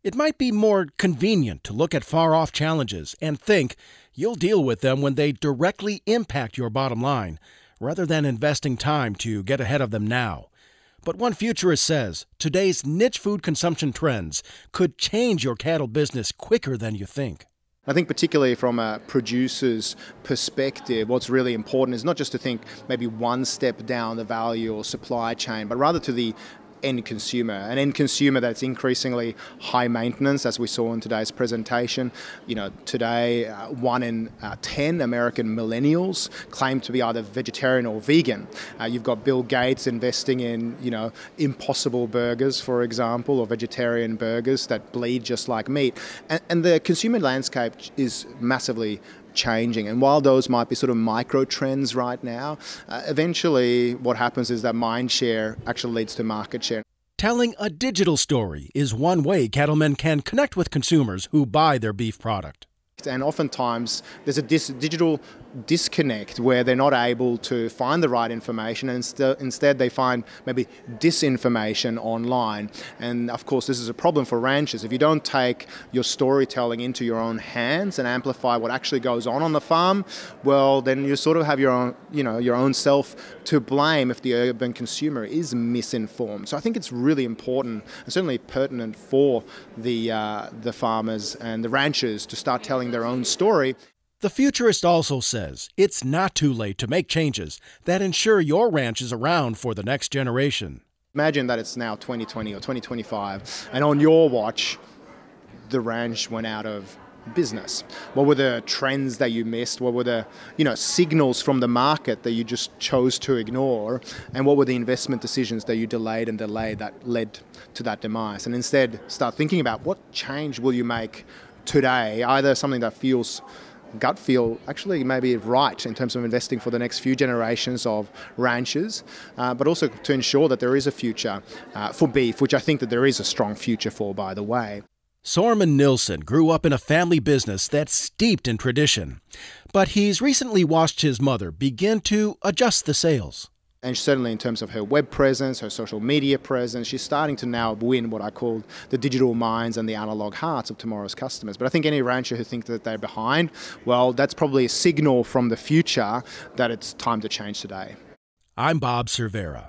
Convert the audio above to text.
It might be more convenient to look at far-off challenges and think you'll deal with them when they directly impact your bottom line, rather than investing time to get ahead of them now. But one futurist says today's niche food consumption trends could change your cattle business quicker than you think. I think particularly from a producer's perspective, what's really important is not just to think maybe one step down the value or supply chain, but rather to the end consumer, an end consumer that's increasingly high maintenance, as we saw in today's presentation. Today, 1 in 10 American millennials claim to be either vegetarian or vegan. You've got Bill Gates investing in, impossible burgers, for example, or vegetarian burgers that bleed just like meat. And the consumer landscape is massively changing, and while those might be sort of micro trends right now, eventually what happens is that mind share actually leads to market share. Telling a digital story is one way cattlemen can connect with consumers who buy their beef product. And oftentimes there's a digital disconnect where they're not able to find the right information, and instead they find maybe disinformation online. And of course this is a problem for ranchers. If you don't take your storytelling into your own hands and amplify what actually goes on the farm, well, then you sort of have your own, your own self to blame if the urban consumer is misinformed. So I think it's really important and certainly pertinent for the farmers and the ranchers to start telling their own story. The futurist also says it's not too late to make changes that ensure your ranch is around for the next generation. Imagine that it's now 2020 or 2025, and on your watch, the ranch went out of business. What were the trends that you missed? What were the signals from the market that you just chose to ignore? And what were the investment decisions that you delayed that led to that demise? And instead start thinking about what change will you make today, either something that feels gut feel actually maybe right in terms of investing for the next few generations of ranchers, but also to ensure that there is a future for beef, which I think that there is a strong future for, by the way. Sorman Nilsson grew up in a family business that's steeped in tradition, but he's recently watched his mother begin to adjust the sails. And certainly in terms of her web presence, her social media presence, she's starting to now win what I call the digital minds and the analog hearts of tomorrow's customers. But I think any rancher who thinks that they're behind, well, that's probably a signal from the future that it's time to change today. I'm Bob Cervera.